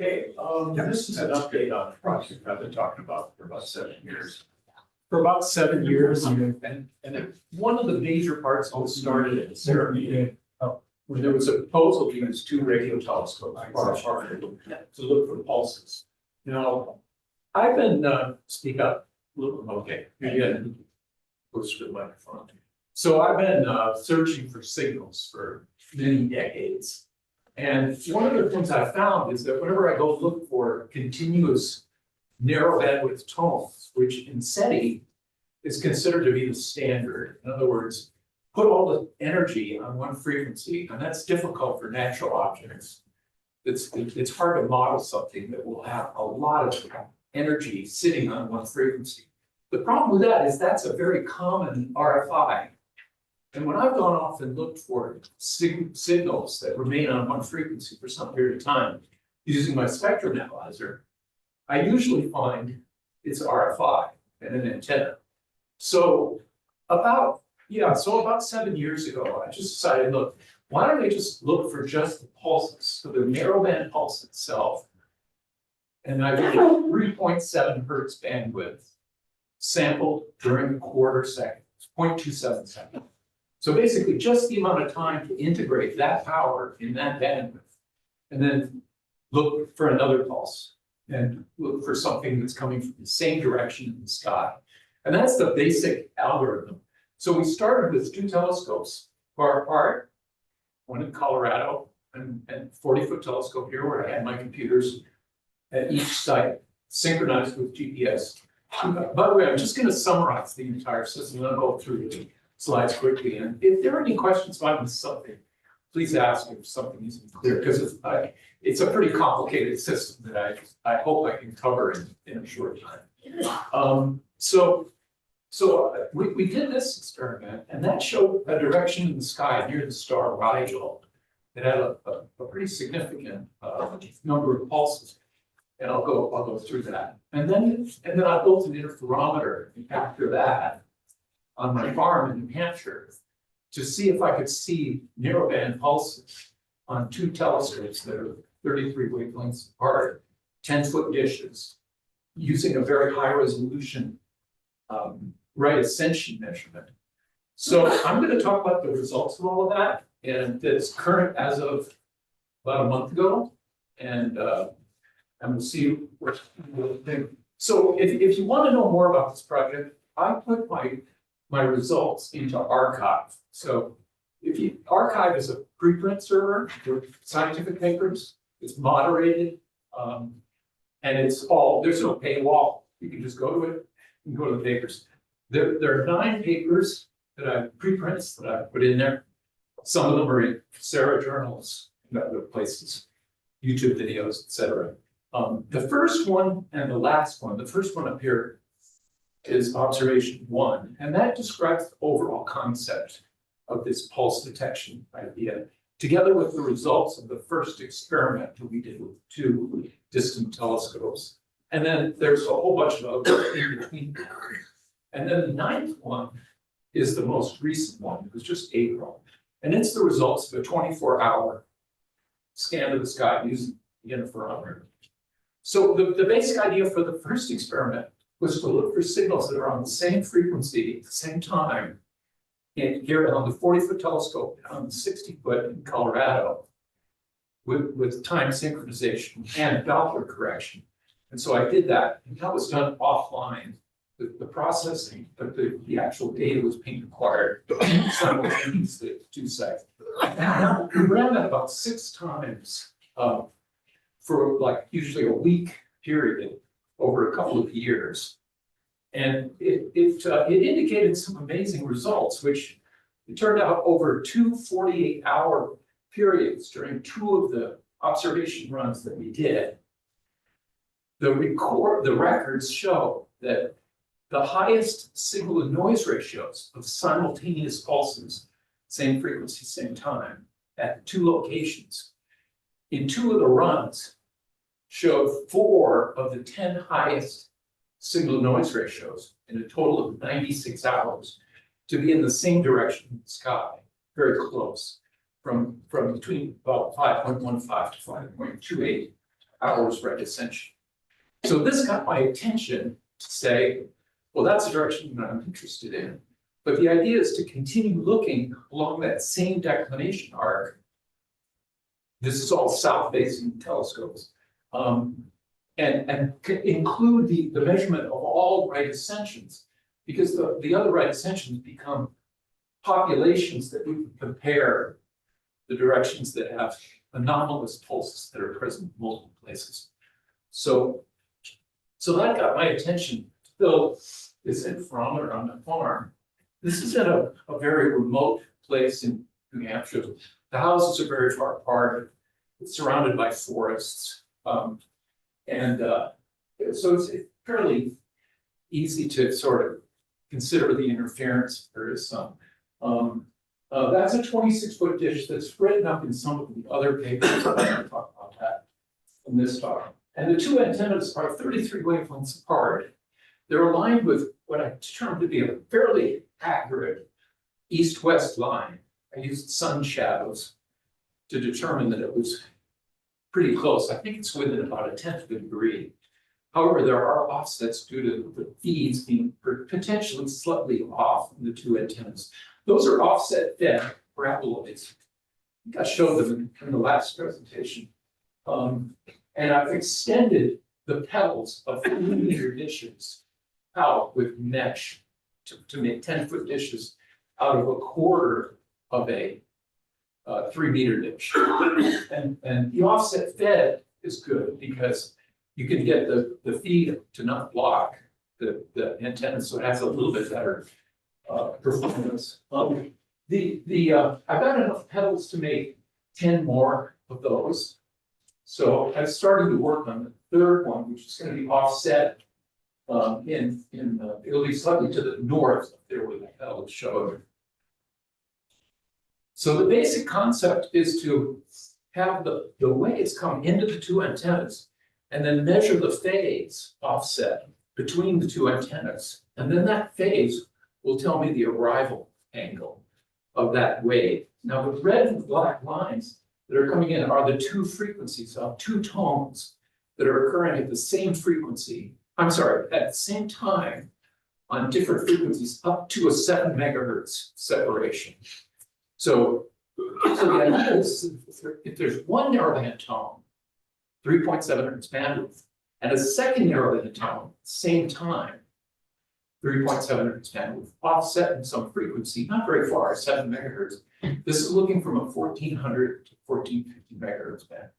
Okay, this is an update on a project I've been talking about for about 7 years. For about 7 years, and one of the major parts all started at the SARA meeting, when there was a proposal to use 2 radio telescopes far apart to look for pulses. Now, I've been, speak up a little, okay, yeah, closer to the microphone. So I've been searching for signals for many decades. And one of the things I found is that whenever I go look for continuous narrow bandwidth tones, which in SETI is considered to be the standard. In other words, put all the energy on one frequency, and that's difficult for natural objects. It's hard to model something that will have a lot of energy sitting on one frequency. The problem with that is that's a very common RFI. And when I've gone off and looked for signals that remain on one frequency for some period of time using my spectrum analyzer, I usually find it's RFI and an antenna. So about 7 years ago, I just decided, look, why don't I just look for just the pulses, so the narrowband pulse itself. And I get 3.7 hertz bandwidth sampled during a quarter second, 0.27 seconds. So basically just the amount of time to integrate that power in that bandwidth, and then look for another pulse and look for something that's coming from the same direction in the sky. And that's the basic algorithm. So we started with 2 telescopes far apart, one in Colorado and 40-foot telescope here where I had my computers at each site, synchronized with GPS. By the way, I'm just going to summarize the entire system and I'll go through the slides quickly. And if there are any questions about something, please ask if something isn't clear, because it's a pretty complicated system that I hope I can cover in a short time. So we did this experiment, and that showed a direction in the sky near the star Rigel that had a pretty significant number of pulses. And I'll go through that. And then I built an interferometer after that on my farm in New Hampshire to see if I could see narrowband pulses on 2 telescopes that are 33 wavelengths apart, 10-foot dishes, using a very high resolution right ascension measurement. So I'm going to talk about the results of all of that, and it's current as of about a month ago, and we'll see what people think. So if you want to know more about this project, I put my results into archive. So archive is a preprint server for scientific papers. It's moderated, and there's no paywall. You can just go to it and go to the papers. There are 9 papers that preprints that I put in there. Some of them are in SARA journals and other places, YouTube videos, etc. The first one and the last one, the first one up here is observation 1, and that describes the overall concept of this pulse detection idea, together with the results of the first experiment that we did with 2 distant telescopes. And then there's a whole bunch of others in between. And then the 9th one is the most recent one. It was just April. And it's the results of a 24-hour scan of the sky using the interferometer. So the basic idea for the first experiment was to look for signals that are on the same frequency at the same time here on the 40-foot telescope and on the 60-foot in Colorado with time synchronization and Doppler correction. And so I did that, and that was done offline. The processing of the actual data was being acquired simultaneously at 2 sites. And we ran that about 6 times for like usually a week period over a couple of years. And it indicated some amazing results, which it turned out over 2 48-hour periods during 2 of the observation runs that we did. The records show that the highest signal to noise ratios of simultaneous pulses, same frequency, same time, at 2 locations, in 2 of the runs, showed 4 of the 10 highest signal to noise ratios in a total of 96 hours to be in the same direction in the sky, very close, from between about 5.15 to 5.28 hours right ascension. So this got my attention to say, well, that's a direction that I'm interested in. But the idea is to continue looking along that same declination arc. This is all south-facing telescopes. And include the measurement of all right ascensions, because the other right ascensions become populations that we can compare the directions that have anomalous pulses that are present in multiple places. So that got my attention to build this interferometer on the farm. This is at a very remote place in New Hampshire. The houses are very far apart. It's surrounded by forests. So it's fairly easy to sort of consider the interference. There is some. That's a 26-foot dish that's written up in some of the other papers. I'm going to talk about that in this talk. And the two antennas are 33 wavelengths apart. They're aligned with what I determined to be a fairly accurate east-west line. I used sun shadows to determine that it was pretty close. I think it's within about a tenth of a degree. However, there are offsets due to the feeds being potentially slightly off in the two antennas. Those are offset fed paraboloids. I think I showed them in the last presentation. And I've extended the petals of 3-meter dishes out with mesh to make 10-foot dishes out of a quarter of a 3-meter dish. And the offset fed is good because you can get the feed to not block the antenna, so it has a little bit better performance. I've got enough petals to make 10 more of those. So I've started to work on the third one, which is going to be offset it'll be slightly to the north up there where the petal showed. So the basic concept is to have the waves come into the two antennas and then measure the phase offset between the two antennas. And then that phase will tell me the arrival angle of that wave. Now the red and black lines that are coming in are the two frequencies of two tones that are occurring at the same frequency. I'm sorry, at the same time on different frequencies up to a 7 megahertz separation. So the idea is if there's one narrowband tone, 3.7 hertz bandwidth, and a second narrowband tone, same time, 3.7 hertz bandwidth, offset in some frequency, not very far, 7 megahertz. This is looking from a 1400 to 1450 megahertz band.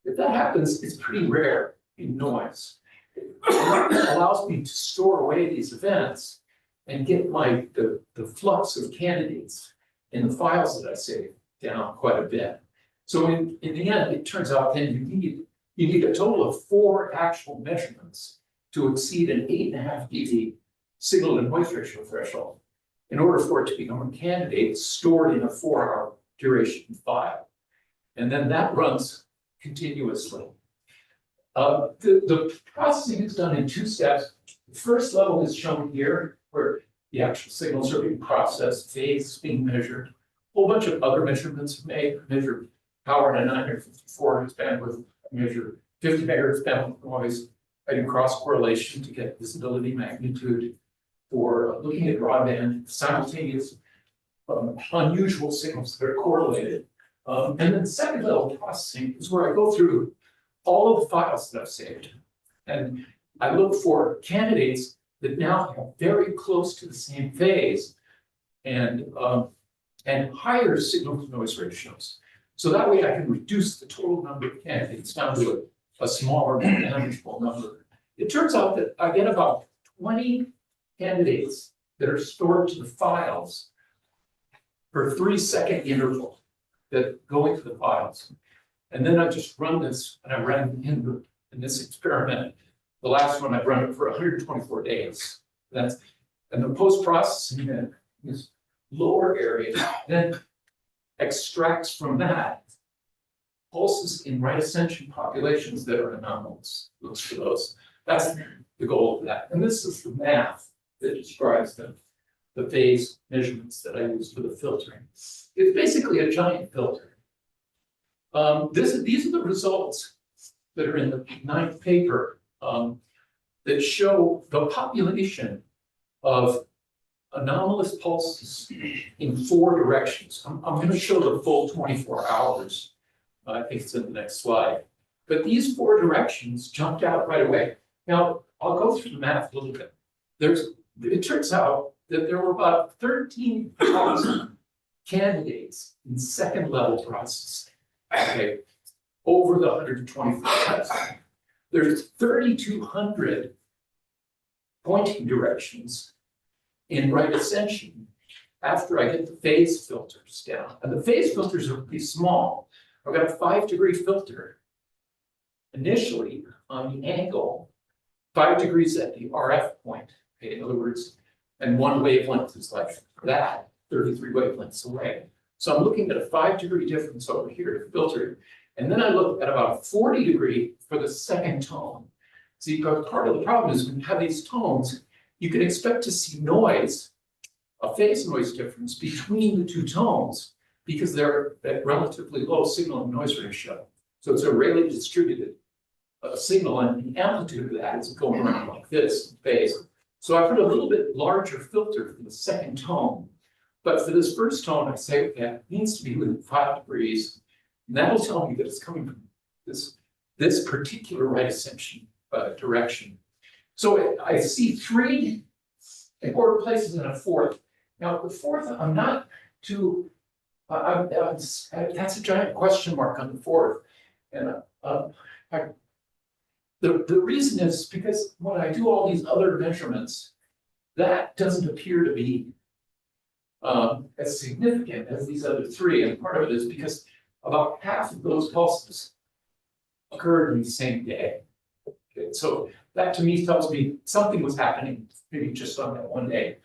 If that happens, it's pretty rare in noise. It allows me to store away these events and get the flux of candidates in the files that I save down quite a bit. So in the end, it turns out then you need a total of 4 actual measurements to exceed an 8.5 dB signal to noise ratio threshold in order for it to become a candidate stored in a 4-hour duration file. And then that runs continuously. The processing is done in 2 steps. The first level is shown here, where the actual signals are being processed, phase is being measured. A whole bunch of other measurements are made, measure power in a 954 hertz bandwidth, measure 50 megahertz bandwidth noise. I do cross correlation to get visibility magnitude for looking at broadband, simultaneous unusual signals that are correlated. And then the second level processing is where I go through all of the files that I've saved. And I look for candidates that now have very close to the same phase and higher signal to noise ratios. So that way I can reduce the total number of candidates down to a smaller, more manageable number. It turns out that I get about 20 candidates that are stored to the files for a 3-second interval that go into the files. And then I just run this, and I ran in this experiment. The last one I've run it for 124 days. And the post-processing in this lower area then extracts from that pulses in right ascension populations that are anomalous. Looks for those. That's the goal of that. And this is the math that describes the phase measurements that I use for the filtering. It's basically a giant filter. These are the results that are in the 9th paper that show the population of anomalous pulses in 4 directions. I'm going to show the full 24 hours. I think it's in the next slide. But these 4 directions jumped out right away. Now, I'll go through the math a little bit. It turns out that there were about 13,000 candidates in 2nd level processing, okay, over the 124 tests. There's 3,200 pointing directions in right ascension after I get the phase filters down. And the phase filters are pretty small. I've got a 5-degree filter initially on the angle, 5 degrees at the RF point. Okay, in other words, and 1 wavelength is like that, 33 wavelengths away. So I'm looking at a 5-degree difference over here to filter. And then I look at about a 40-degree for the 2nd tone. See, because part of the problem is when you have these tones, you can expect to see noise, a phase noise difference between the 2 tones, because they're at relatively low signal and noise ratio. So it's a Rayleigh distributed signal, and the amplitude of that is going around like this in phase. So I put a little bit larger filter for the 2nd tone. But for this 1st tone, I say, okay, it needs to be within 5 degrees. And that'll tell me that it's coming from this particular right ascension direction. So I see 3 important places in a 4th. Now, the 4th, I'm not too, that's a giant question mark on the 4th. And the reason is because when I do all these other measurements, that doesn't appear to be as significant as these other 3. And part of it is because about half of those pulses occurred in the same day. Okay, so that to me tells me something was happening maybe just on that one day.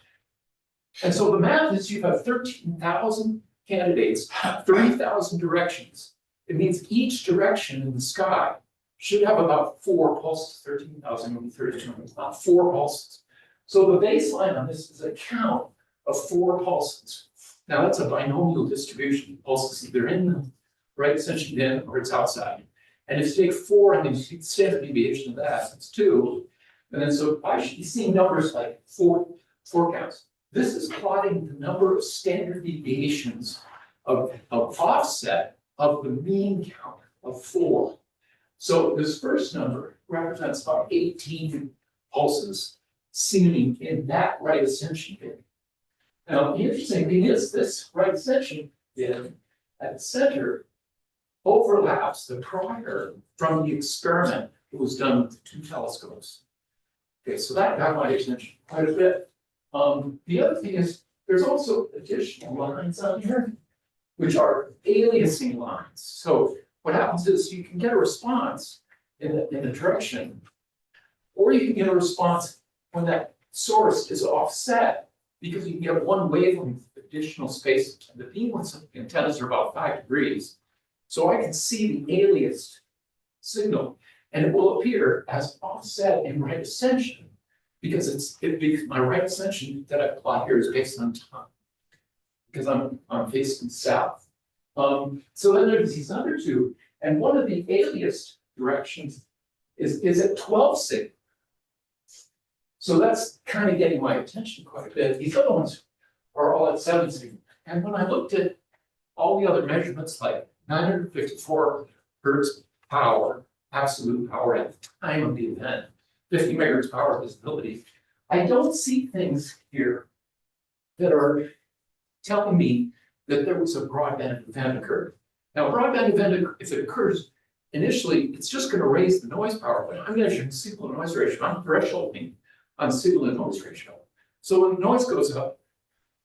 And so the math is you have 13,000 candidates, 3,000 directions. It means each direction in the sky should have about 4 pulses. 13,000 would be 3,200, about 4 pulses. So the baseline on this is a count of 4 pulses. Now that's a binomial distribution. Pulses either in the right ascension bin or it's outside. And if you take 4 and then you take the standard deviation of that, it's 2. And then so I should be seeing numbers like 4 counts. This is plotting the number of standard deviations of offset of the mean count of 4. So this first number represents about 18 pulses seen in that right ascension bin. Now, the interesting thing is this right ascension bin at the center overlaps the prior from the experiment that was done with the 2 telescopes. Okay, so that got my attention quite a bit. The other thing is there's also additional lines on here, which are aliasing lines. So what happens is you can get a response in the direction, or you can get a response when that source is offset, because you can get 1 wavelength additional space. The beamless antennas are about 5 degrees. So I can see the aliased signal, and it will appear as offset in right ascension, because my right ascension that I plot here is based on time, because I'm facing south. So then there's these other 2, and one of the aliased directions is at 12 sigma. So that's kind of getting my attention quite a bit. These other ones are all at 7 sigma. And when I looked at all the other measurements, like 954 hertz power, absolute power at the time of the event, 50 megahertz power visibility, I don't see things here that are telling me that there was a broadband event occurred. Now, a broadband event, if it occurs initially, it's just going to raise the noise power. But I'm measuring signal to noise ratio. I'm thresholding on signal to noise ratio. So when the noise goes up,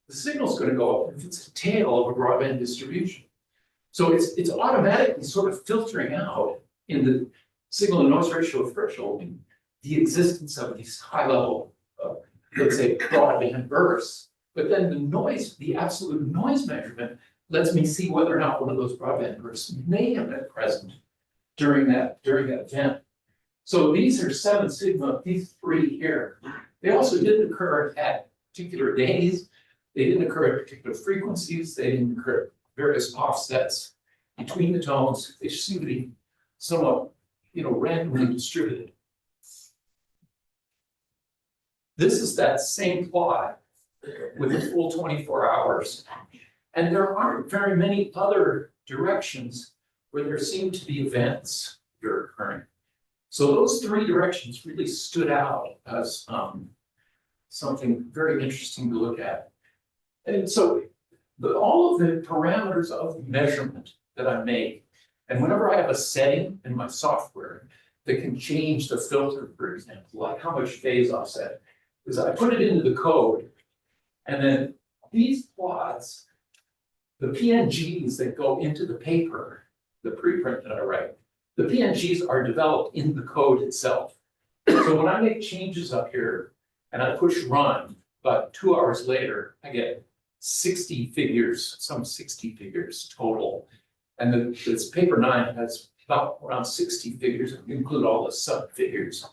the signal's going to go up if it's a tail of a broadband distribution. So it's automatically sort of filtering out in the signal to noise ratio thresholding the existence of these high level, let's say, broadband bursts. But then the noise, the absolute noise measurement, lets me see whether or not one of those broadband bursts may have been present during that event. So these are 7 sigma, these 3 here. They also didn't occur at particular days. They didn't occur at particular frequencies. They didn't occur at various offsets between the tones. They seem to be somewhat randomly distributed. This is that same plot with a full 24 hours. And there aren't very many other directions where there seem to be events that are occurring. So those three directions really stood out as something very interesting to look at. And so all of the parameters of measurement that I make, and whenever I have a setting in my software that can change the filter, for example, like how much phase offset, is I put it into the code, and then these plots, the PNGs that go into the paper, the preprint that I write, the PNGs are developed in the code itself. So when I make changes up here and I push run, about 2 hours later, I get 60 figures, some 60 figures total. And this paper 9 has about around 60 figures, if you include all the sub figures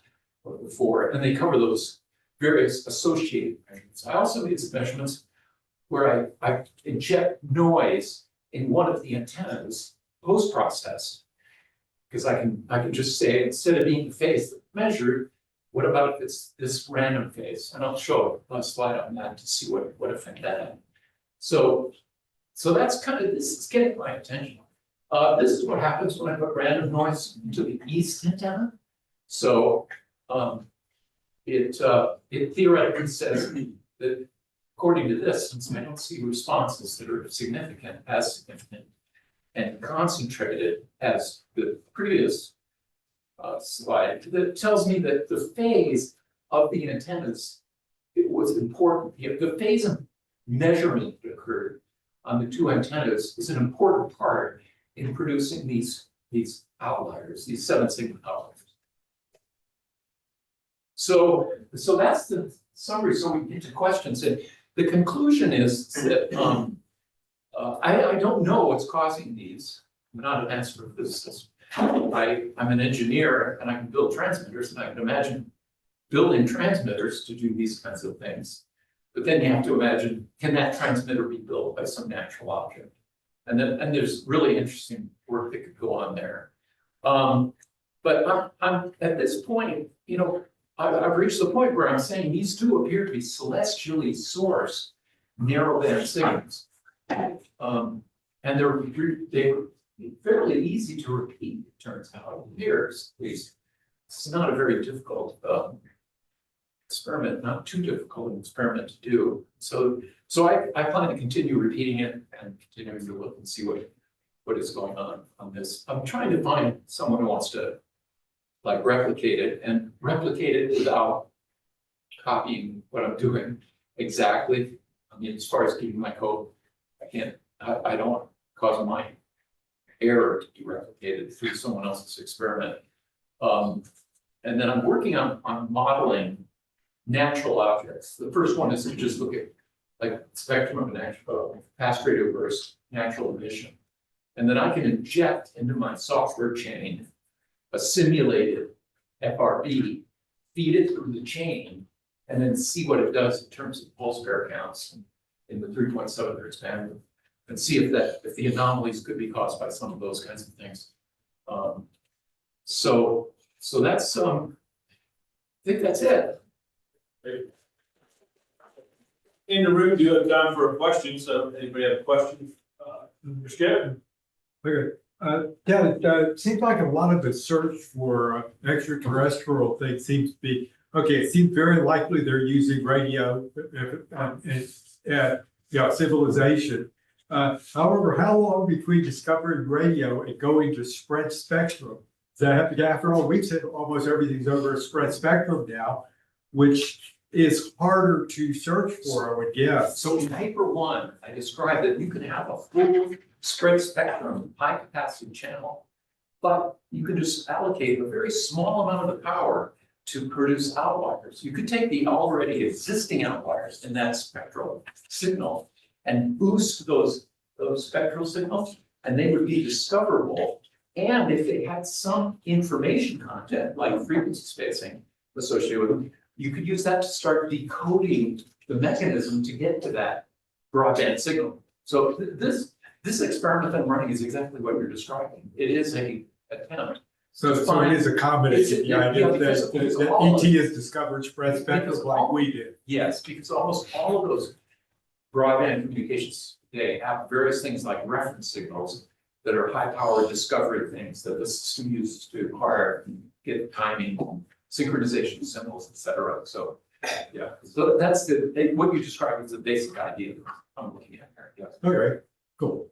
before, and they cover those various associated measurements. I also made some measurements where I inject noise in one of the antennas post-process. Because I can just say, instead of being the phase measured, what about if it's this random phase? And I'll show a slide on that to see what effect that had. So that's this is getting my attention. This is what happens when I put random noise into the east antenna. So it theoretically says that according to this, since I don't see responses that are significant, as significant and concentrated as the previous slide, that tells me that the phase of the antennas, it was important. The phase of measurement that occurred on the two antennas is an important part in producing these outliers, these 7 sigma outliers. So that's the summary. So we get to questions, and the conclusion is that I don't know what's causing these. I'm not an astrophysicist. I'm an engineer, and I can build transmitters, and I can imagine building transmitters to do these kinds of things. But then you have to imagine, can that transmitter be built by some natural object? And there's really interesting work that could go on there. But I'm at this point, I've reached the point where I'm saying these two appear to be celestially sourced narrowband signals. And they're fairly easy to repeat, it turns out. It appears, at least. It's not a very difficult experiment, not too difficult an experiment to do. So I plan to continue repeating it and continuing to look and see what is going on this. I'm trying to find someone who wants to replicate it without copying what I'm doing exactly. I mean, as far as keeping my code, I don't want to cause my error to be replicated through someone else's experiment. And then I'm working on modeling natural objects. The first one is to just look at spectrum of natural fast radio burst, natural emission. And then I can inject into my software chain a simulated FRB, feed it through the chain, and then see what it does in terms of pulse pair counts in the 3.7 hertz bandwidth, and see if the anomalies could be caused by some of those kinds of things. So that's I think that's it. In the room, do you have time for a question? So anybody have a question? Mr. Skip? Okay. Yeah, it seems like a lot of the search for extraterrestrial things seems to be, okay, it seems very likely they're using radio civilization. However, how long between discovering radio and going to spread spectrum? After all, we've said almost everything's over a spread spectrum now, which is harder to search for, I would guess. So in paper 1, I described that you can have a full spread spectrum, high capacity channel, but you can just allocate a very small amount of the power to produce outliers. You could take the already existing outliers in that spectral signal and boost those spectral signals, and they would be discoverable. And if they had some information content, like frequency spacing associated with them, you could use that to start decoding the mechanism to get to that broadband signal. So this experiment I'm running is exactly what you're describing. It is an attempt So it is a combination, It's- yeah, yeah, because that all of ET has discovered spread spectrum Because like all- we did. Yes, because almost all of those broadband communications today have various things like reference signals that are high power discovery things that the system uses to acquire, get timing, synchronization symbols, et cetera. So, yeah, so that's what you described as the basic idea that I'm looking at here, yes. Okay, cool.